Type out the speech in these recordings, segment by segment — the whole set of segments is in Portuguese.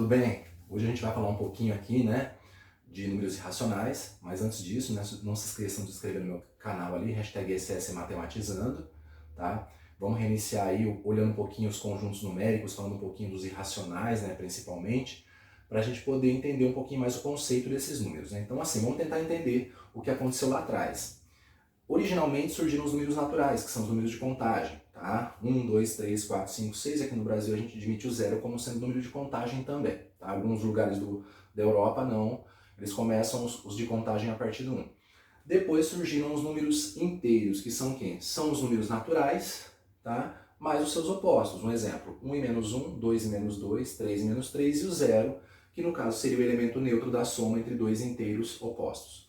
tudo bem? Hoje a gente vai falar um pouquinho aqui, né, de números irracionais, mas antes disso, né, não se esqueçam de se inscrever no meu canal ali, hashtag SS Matematizando, tá? Vamos reiniciar aí olhando um pouquinho os conjuntos numéricos, falando um pouquinho dos irracionais, né, principalmente, para a gente poder entender um pouquinho mais o conceito desses números, né? Então, assim, vamos tentar entender o que aconteceu lá atrás. Originalmente surgiram os números naturais, que são os números de contagem, tá? 1, 2, 3, 4, 5, 6. Aqui no Brasil a gente admite o zero como sendo número de contagem também, tá? Alguns lugares da Europa não, eles começam os de contagem a partir do 1. Depois surgiram os números inteiros, que são quem? São os números naturais, tá? Mais os seus opostos. Um exemplo, 1 e menos 1, 2 e menos 2, 3 e menos 3 e o zero, que no caso seria o elemento neutro da soma entre dois inteiros opostos.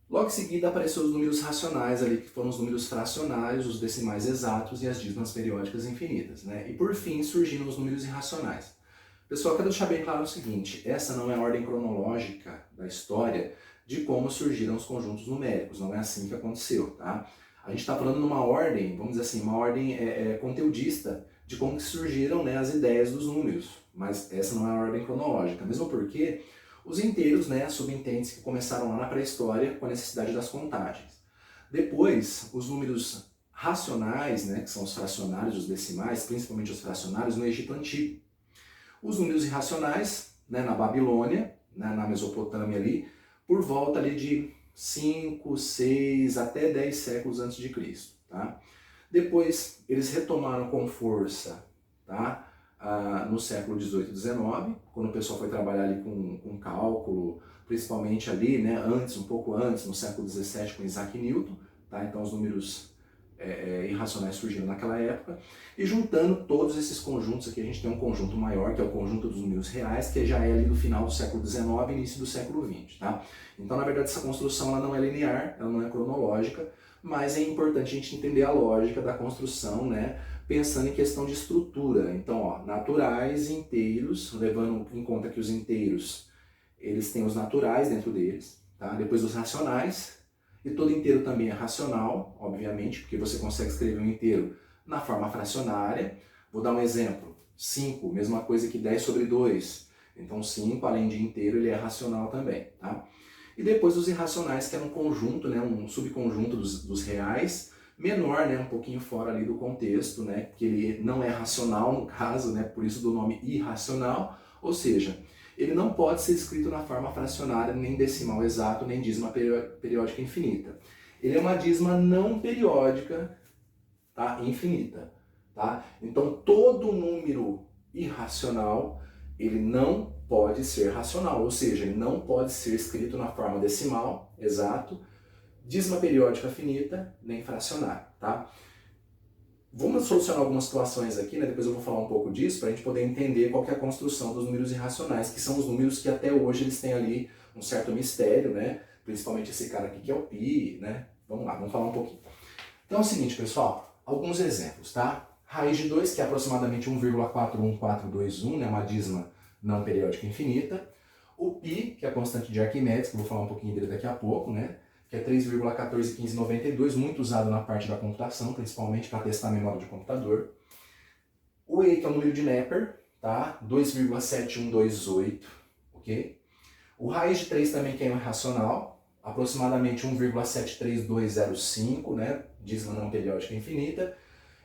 Logo em seguida apareceram os números racionais ali, que foram os números fracionários, os decimais exatos e as dízimas periódicas infinitas, né? E por fim surgiram os números irracionais. Pessoal, quero deixar bem claro o seguinte, essa não é a ordem cronológica da história de como surgiram os conjuntos numéricos, não é assim que aconteceu, tá? A gente está falando numa ordem, vamos dizer assim, uma ordem conteudista de como que surgiram, né, as ideias dos números, mas essa não é a ordem cronológica, mesmo porque os inteiros, né, subentende que começaram lá na pré-história com a necessidade das contagens. Depois, os números racionais, né, que são os fracionários, os decimais, principalmente os fracionários, no Egito Antigo. Os números irracionais, né, na Babilônia, né, na Mesopotâmia ali, por volta ali de 5, 6 até 10 séculos antes de Cristo, tá? Depois, eles retomaram com força, tá? No século XVIII e XIX, quando o pessoal foi trabalhar ali com cálculo, principalmente ali, né, um pouco antes, no século XVII, com Isaac Newton, tá? Então os números irracionais surgiram naquela época, e juntando todos esses conjuntos aqui, a gente tem um conjunto maior, que é o conjunto dos números reais, que já é ali do final do século XIX e início do século XX, tá? Então, na verdade, essa construção ela não é linear, ela não é cronológica, mas é importante a gente entender a lógica da construção, né, pensando em questão de estrutura. Então, ó, naturais e inteiros, levando em conta que os inteiros, eles têm os naturais dentro deles, tá? Depois os racionais, e todo inteiro também é racional, obviamente, porque você consegue escrever um inteiro na forma fracionária. Vou dar um exemplo, 5, mesma coisa que 10 sobre 2. Então 5, além de inteiro, ele é racional também, tá? E depois os irracionais, que é um conjunto, né, um subconjunto dos reais, menor, né, um pouquinho fora ali do contexto, né, que ele não é racional no caso, né, por isso do nome irracional, ou seja, ele não pode ser escrito na forma fracionária, nem decimal exato, nem dízima periódica infinita. Ele é uma dízima não periódica, tá, infinita, tá? Então todo número irracional, ele não pode ser racional, ou seja, ele não pode ser escrito na forma decimal, exato, dízima periódica finita, nem fracionário, tá? Vamos solucionar algumas situações aqui, né? Depois eu vou falar um pouco disso, para a gente poder entender qual que é a construção dos números irracionais, que são os números que até hoje eles têm ali um certo mistério, né? Principalmente esse cara aqui que é o π, né? Vamos lá, vamos falar um pouquinho. Então é o seguinte, pessoal, alguns exemplos, tá? Raiz de 2, que é aproximadamente 1,41421, né? Uma dízima não periódica infinita. O π, que é a constante de Arquimedes, que eu vou falar um pouquinho dele daqui a pouco, né? Que é 3,141592, muito usado na parte da computação, principalmente para testar a memória de computador. O E, que é o número de Neper, tá? 2,7128, ok? O raiz de 3 também, que é irracional, aproximadamente 1,73205, né? Dízima não periódica infinita.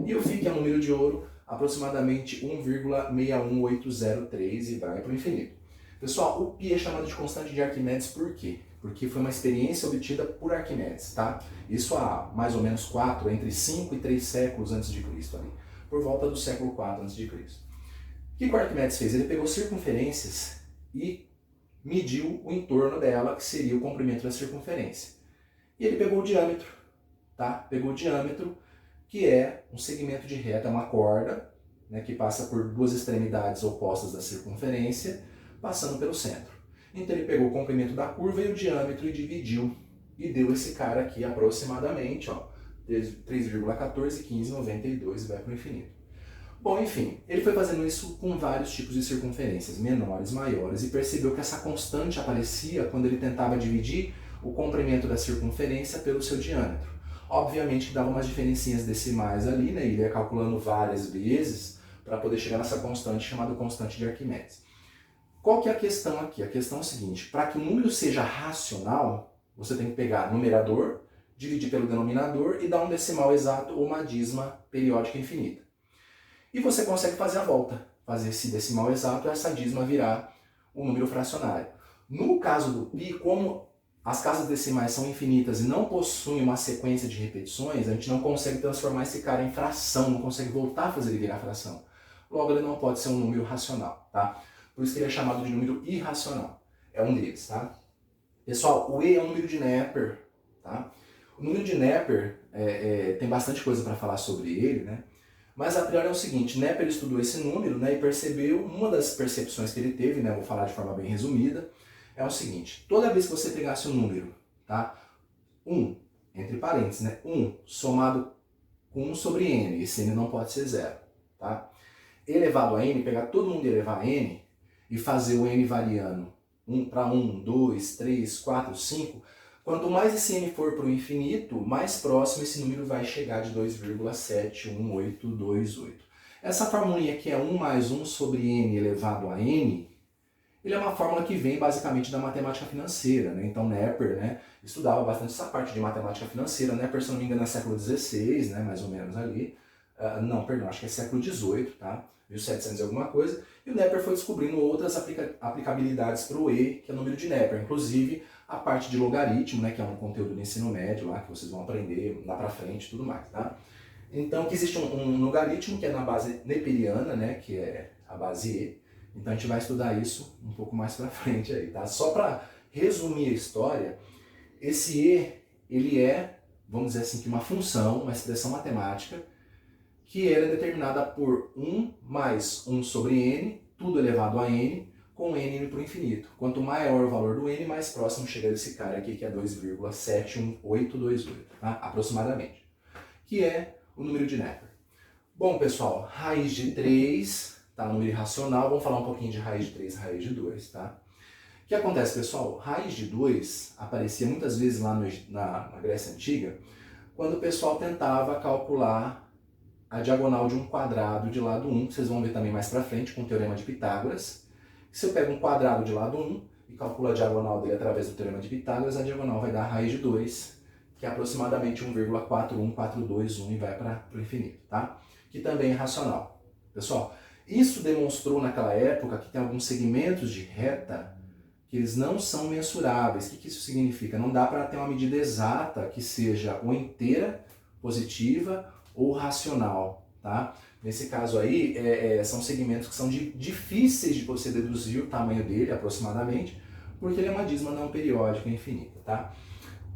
E o φ, que é o número de ouro, aproximadamente 1,61803 e vai para o infinito. Pessoal, o π é chamado de constante de Arquimedes por quê? Porque foi uma experiência obtida por Arquimedes, tá? Isso há mais ou menos entre 5 e 3 séculos antes de Cristo, ali, por volta do século 4 antes de Cristo. O que o Arquimedes fez? Ele pegou circunferências e mediu o entorno dela, que seria o comprimento da circunferência. E ele pegou o diâmetro, tá? Pegou o diâmetro, que é um segmento de reta, uma corda, né, que passa por duas extremidades opostas da circunferência, passando pelo centro. Então ele pegou o comprimento da curva e o diâmetro e dividiu, e deu esse cara aqui aproximadamente, ó, 3,141592 e vai para o infinito. Bom, enfim, ele foi fazendo isso com vários tipos de circunferências, menores, maiores, e percebeu que essa constante aparecia quando ele tentava dividir o comprimento da circunferência pelo seu diâmetro. Obviamente que dava umas diferencinhas decimais ali, né? Ele ia calculando várias vezes para poder chegar nessa constante chamada constante de Arquimedes. Qual que é a questão aqui? A questão é a seguinte, para que o número seja racional, você tem que pegar o numerador, dividir pelo denominador e dar um decimal exato ou uma dízima periódica infinita. E você consegue fazer a volta, fazer esse decimal exato e essa dízima virar um número fracionário. No caso do π, como as casas decimais são infinitas e não possuem uma sequência de repetições, a gente não consegue transformar esse cara em fração, não consegue voltar a fazer ele virar fração. Logo, ele não pode ser um número racional, tá? Por isso que ele é chamado de número irracional. É um deles, tá? Pessoal, o E é um número de Neper, tá? O número de Neper tem bastante coisa para falar sobre ele, né? Mas a priori é o seguinte, Neper estudou esse número, né, e percebeu, uma das percepções que ele teve, né, vou falar de forma bem resumida, é o seguinte, toda vez que você pegasse um número, tá, 1, entre parênteses, né, 1 somado com 1 sobre n, esse n não pode ser zero, tá? Elevado a n, pegar todo mundo e elevar a n, e fazer o n variando 1 para 1, 2, 3, 4, 5, quanto mais esse n for para o infinito, mais próximo esse número vai chegar de 2,71828. Essa formulinha aqui é 1 mais 1 sobre n elevado a n, ele é uma fórmula que vem basicamente da matemática financeira, né? Então Neper, né, estudava bastante essa parte de matemática financeira. Neper, se não me engano, é século XVI, né, mais ou menos ali. Não, perdão, acho que é século XVIII, tá? 1700 e alguma coisa. E o Neper foi descobrindo outras aplicabilidades para o E, que é o número de Neper. Inclusive a parte de logaritmo, né, que é um conteúdo do ensino médio lá, que vocês vão aprender lá pra frente e tudo mais, tá? Então, que existe um logaritmo que é na base neperiana, né, que é a base E. Então a gente vai estudar isso um pouco mais pra frente aí, tá? Só para resumir a história, esse E, ele é, vamos dizer assim, que uma função, uma expressão matemática, que ela é determinada por 1 mais 1 sobre n, tudo elevado a n, com n indo para o infinito. Quanto maior o valor do n, mais próximo chega desse cara aqui, que é 2,71828, tá? Aproximadamente. Que é o número de Neper. Bom, pessoal, raiz de 3... tá, número irracional, vamos falar um pouquinho de raiz de 3 e raiz de 2, tá? O que acontece, pessoal? Raiz de 2 aparecia muitas vezes lá na Grécia Antiga, quando o pessoal tentava calcular a diagonal de um quadrado de lado 1, que vocês vão ver também mais pra frente com o Teorema de Pitágoras. Se eu pego um quadrado de lado 1 e calculo a diagonal dele através do Teorema de Pitágoras, a diagonal vai dar a raiz de 2, que é aproximadamente 1,41421 e vai para o infinito, tá? Que também é racional. Pessoal, isso demonstrou naquela época que tem alguns segmentos de reta que eles não são mensuráveis. O que isso significa? Não dá para ter uma medida exata que seja ou inteira, positiva, ou racional, tá? Nesse caso aí, são segmentos que são difíceis de você deduzir o tamanho dele, aproximadamente, porque ele é uma dízima não periódica infinita, tá?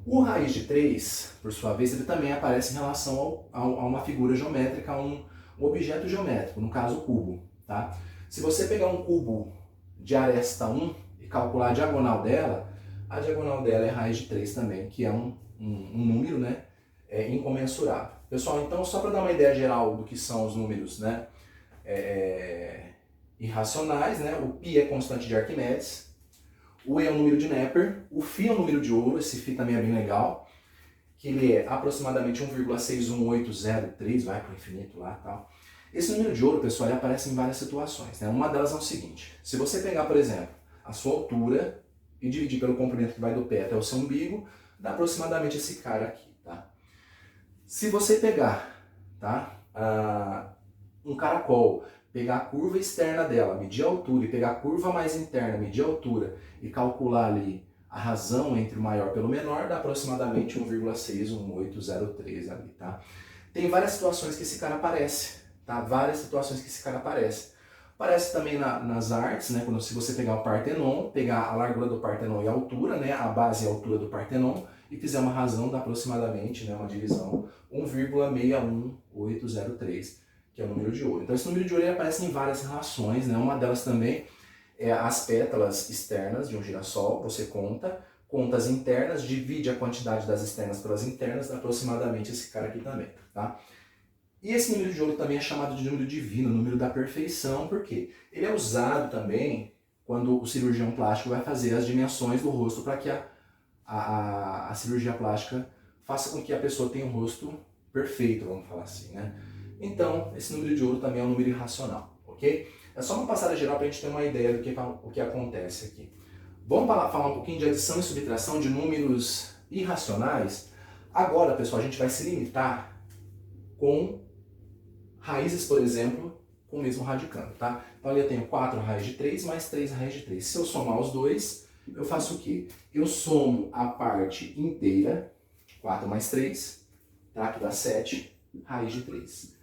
O raiz de 3, por sua vez, ele também aparece em relação a uma figura geométrica, a um objeto geométrico, no caso o cubo, tá? Se você pegar um cubo de aresta 1 e calcular a diagonal dela é raiz de 3 também, que é um número, né, incomensurável. Pessoal, então só para dar uma ideia geral do que são os números, né, irracionais, né, o π é constante de Arquimedes, o E é um número de Neper, o φ é um número de ouro, esse φ também é bem legal, que ele é aproximadamente 1,61803, vai para o infinito lá e tal. Esse número de ouro, pessoal, ele aparece em várias situações, né? Uma delas é o seguinte, se você pegar, por exemplo, a sua altura e dividir pelo comprimento que vai do pé até o seu umbigo, dá aproximadamente esse cara aqui, tá? Se você pegar, tá, um caracol, pegar a curva externa dela, medir a altura, e pegar a curva mais interna, medir a altura, e calcular ali a razão entre o maior pelo menor, dá aproximadamente 1,61803 ali, tá? Tem várias situações que esse cara aparece, tá? Várias situações que esse cara aparece. Aparece também nas artes, né? Quando, se você pegar o Partenon, pegar a largura do Partenon e a altura, né? A base e a altura do Partenon, e fizer uma razão, dá aproximadamente, né, uma divisão, 1,61803, que é o número de ouro. Então esse número de ouro ele aparece em várias relações, né? Uma delas também é as pétalas externas de um girassol, você conta as internas, divide a quantidade das externas pelas internas, dá aproximadamente esse cara aqui também, tá? E esse número de ouro também é chamado de número divino, número da perfeição, porque ele é usado também quando o cirurgião plástico vai fazer as dimensões do rosto para que a cirurgia plástica faça com que a pessoa tenha um rosto perfeito, vamos falar assim, né? Então, esse número de ouro também é um número irracional, ok? É só uma passada geral para a gente ter uma ideia do que acontece aqui. Vamos falar um pouquinho de adição e subtração de números irracionais. Agora, pessoal, a gente vai se limitar com raízes, por exemplo, com o mesmo radicando, tá? Então ali eu tenho 4 raiz de 3 mais 3 raiz de 3. Se eu somar os dois, eu faço o quê? Eu somo a parte inteira, 4 mais 3, tá? Que dá 7 raiz de 3.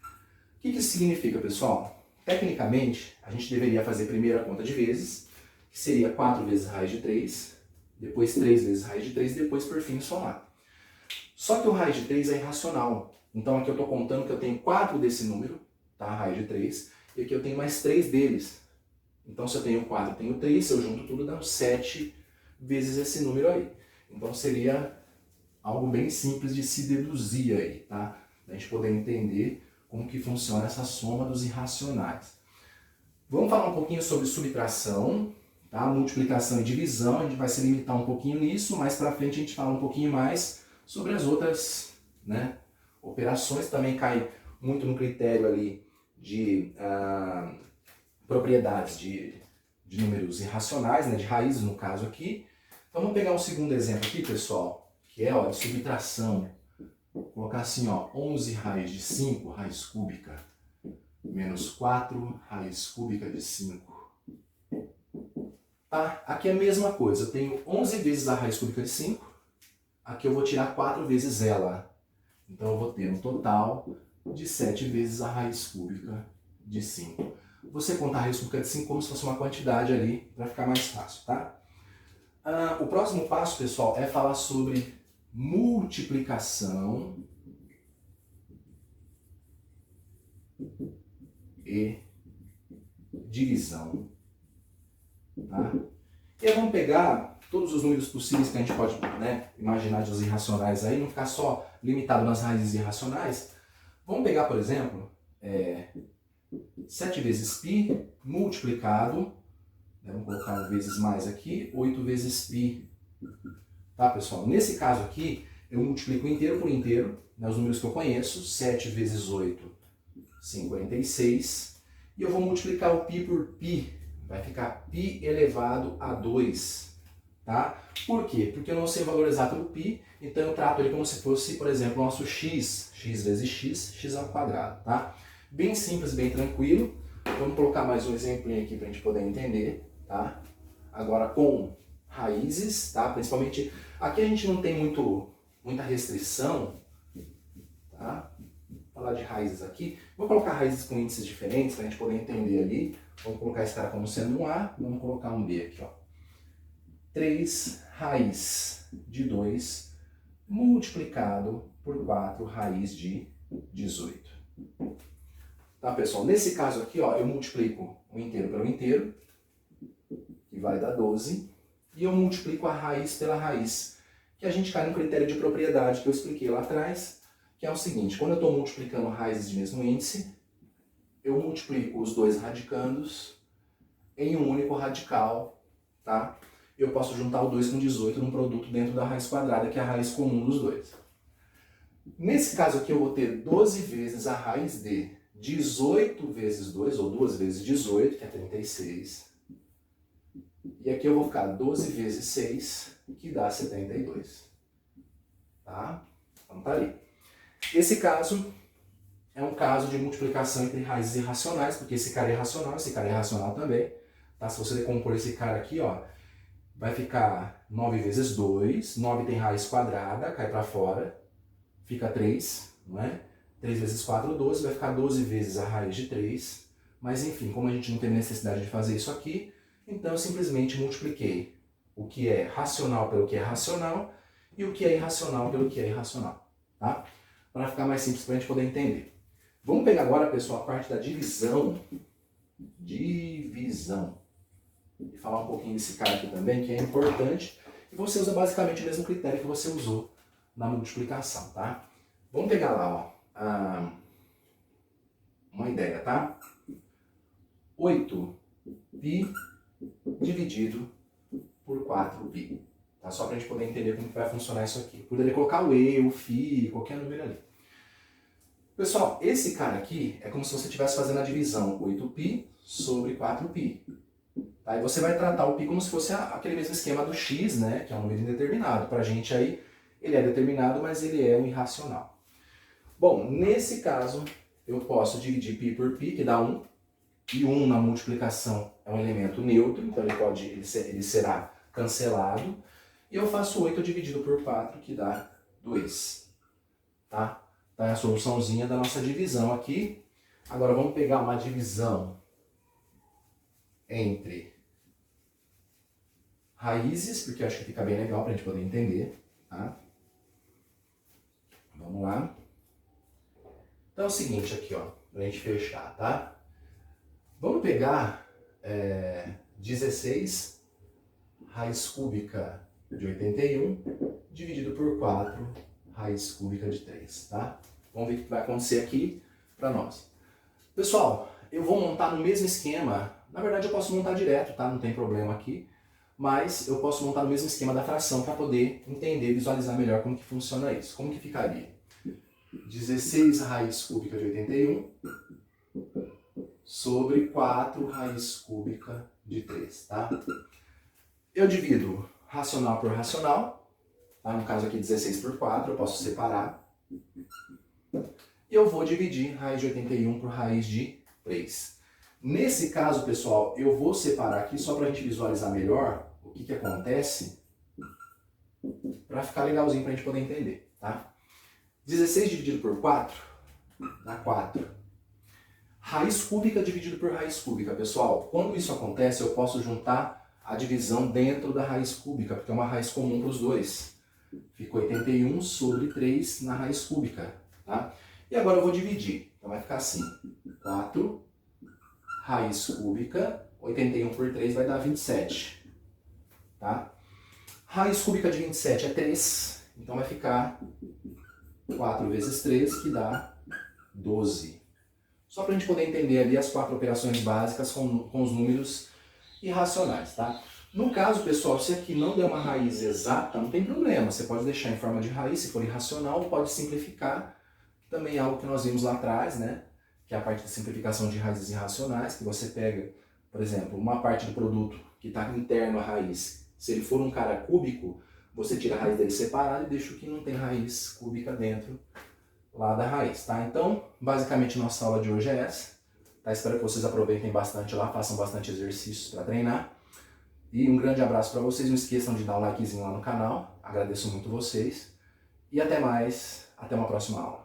O que isso significa, pessoal? Tecnicamente, a gente deveria fazer primeiro a conta de vezes, que seria 4 vezes raiz de 3, depois 3 vezes raiz de 3 e depois, por fim, somar. Só que o raiz de 3 é irracional. Então aqui eu estou contando que eu tenho 4 desse número, tá? Raiz de 3, e aqui eu tenho mais 3 deles. Então se eu tenho 4, eu tenho 3, se eu junto tudo dá 7 vezes esse número aí. Então seria algo bem simples de se deduzir aí, tá? A gente poder entender como que funciona essa soma dos irracionais. Vamos falar um pouquinho sobre subtração, tá? Multiplicação e divisão, a gente vai se limitar um pouquinho nisso, mais pra frente a gente fala um pouquinho mais sobre as outras, né, operações. Também cai muito no critério ali de propriedades de números irracionais, né, de raízes no caso aqui. Então vamos pegar um segundo exemplo aqui, pessoal, que é, ó, de subtração. Vou colocar assim, ó, 11 raiz de 5, raiz cúbica, menos 4 raiz cúbica de 5. Tá? Aqui é a mesma coisa, eu tenho 11 vezes a raiz cúbica de 5, aqui eu vou tirar 4 vezes ela. Então eu vou ter um total de 7 vezes a raiz cúbica de 5. Você contar a raiz cúbica de 5 como se fosse uma quantidade ali, para ficar mais fácil, tá? O próximo passo, pessoal, é falar sobre multiplicação e divisão, tá? E aí vamos pegar todos os números possíveis que a gente pode, né, imaginar dos irracionais aí, não ficar só limitado nas raízes irracionais. Vamos pegar, por exemplo, 7 vezes π multiplicado, né, vamos colocar um vezes mais aqui, 8 vezes π. Tá, pessoal? Nesse caso aqui, eu multiplico inteiro por inteiro, né, os números que eu conheço, 7 vezes 8, 56, e eu vou multiplicar o π por π, vai ficar π elevado a 2, tá? Por quê? Porque eu não sei o valor exato do π, então eu trato ele como se fosse, por exemplo, o nosso x vezes x ao quadrado, tá? Bem simples, bem tranquilo. Vamos colocar mais um exemplinho aqui para a gente poder entender, tá? Agora com raízes, tá? Principalmente, aqui a gente não tem muita restrição, tá? Vou falar de raízes aqui. Vou colocar raízes com índices diferentes para a gente poder entender ali. Vamos colocar esse cara como sendo um A, vamos colocar um B aqui, ó. 3 raiz de 2 multiplicado por 4 raiz de 18. Tá, pessoal? Nesse caso aqui, ó, eu multiplico o inteiro pelo inteiro, que vai dar 12, e eu multiplico a raiz pela raiz, que a gente cai no critério de propriedade que eu expliquei lá atrás, que é o seguinte: quando eu estou multiplicando raízes de mesmo índice, eu multiplico os dois radicandos em um único radical, tá? Eu posso juntar o 2 com 18 num produto dentro da raiz quadrada, que é a raiz comum dos dois. Nesse caso aqui eu vou ter 12 vezes a raiz de 18 vezes 2, ou 2 vezes 18, que é 36. E aqui eu vou ficar 12 vezes 6, que dá 72. Tá? Então tá ali. Esse caso é um caso de multiplicação entre raízes irracionais, porque esse cara é irracional, esse cara é irracional também. Tá? Se você decompor esse cara aqui, ó, vai ficar 9 vezes 2, 9 tem raiz quadrada, cai para fora, fica 3, não é? 3 vezes 4, 12, vai ficar 12 vezes a raiz de 3. Mas enfim, como a gente não tem necessidade de fazer isso aqui, então eu simplesmente multipliquei o que é racional pelo que é racional e o que é irracional pelo que é irracional, tá? Para ficar mais simples para a gente poder entender. Vamos pegar agora, pessoal, a parte da divisão. Divisão. E falar um pouquinho desse cara aqui também, que é importante. E você usa basicamente o mesmo critério que você usou na multiplicação, tá? Vamos pegar lá, ó, uma ideia, tá? 8π dividido por 4π. Tá? Só para a gente poder entender como que vai funcionar isso aqui. Poderia colocar o e, o φ, qualquer número ali. Pessoal, esse cara aqui é como se você estivesse fazendo a divisão 8π sobre 4π. Aí você vai tratar o π como se fosse aquele mesmo esquema do x, né, que é um número indeterminado. Para a gente aí, ele é determinado, mas ele é um irracional. Bom, nesse caso, eu posso dividir π por π, que dá 1. E 1 na multiplicação é um elemento neutro, então ele será cancelado. E eu faço 8 dividido por 4, que dá 2. Tá? Então é a soluçãozinha da nossa divisão aqui. Agora vamos pegar uma divisão entre raízes, porque eu acho que fica bem legal para a gente poder entender. Tá? Vamos lá. Então é o seguinte aqui, ó, para a gente fechar, tá? Vamos pegar 16 raiz cúbica de 81 dividido por 4 raiz cúbica de 3, tá? Vamos ver o que vai acontecer aqui para nós. Pessoal, eu vou montar no mesmo esquema. Na verdade eu posso montar direto, tá? Não tem problema aqui. Mas eu posso montar no mesmo esquema da fração para poder entender, visualizar melhor como que funciona isso. Como que ficaria? 16 raiz cúbica de 81 sobre 4 raiz cúbica de 3, tá? Eu divido racional por racional, tá? No caso aqui 16 por 4, eu posso separar. E eu vou dividir raiz de 81 por raiz de 3. Nesse caso, pessoal, eu vou separar aqui só para a gente visualizar melhor o que acontece, para ficar legalzinho para a gente poder entender, tá? 16 dividido por 4 dá 4. Raiz cúbica dividido por raiz cúbica, pessoal. Quando isso acontece, eu posso juntar a divisão dentro da raiz cúbica, porque é uma raiz comum para os dois. Fica 81 sobre 3 na raiz cúbica, tá? E agora eu vou dividir. Então vai ficar assim, 4 raiz cúbica, 81 por 3 vai dar 27, tá? Raiz cúbica de 27 é 3, então vai ficar 4 vezes 3, que dá 12. Só para a gente poder entender ali as 4 operações básicas com os números irracionais, tá? No caso, pessoal, se aqui não der uma raiz exata, não tem problema. Você pode deixar em forma de raiz, se for irracional, ou pode simplificar. Também é algo que nós vimos lá atrás, né? Que é a parte de simplificação de raízes irracionais, que você pega, por exemplo, uma parte do produto que está interno à raiz. Se ele for um cara cúbico, você tira a raiz dele separada e deixa o que não tem raiz cúbica dentro lá da raiz, tá? Então, basicamente, nossa aula de hoje é essa. Tá? Espero que vocês aproveitem bastante lá, façam bastante exercícios para treinar. E um grande abraço para vocês. Não esqueçam de dar um likezinho lá no canal. Agradeço muito vocês. E até mais. Até uma próxima aula.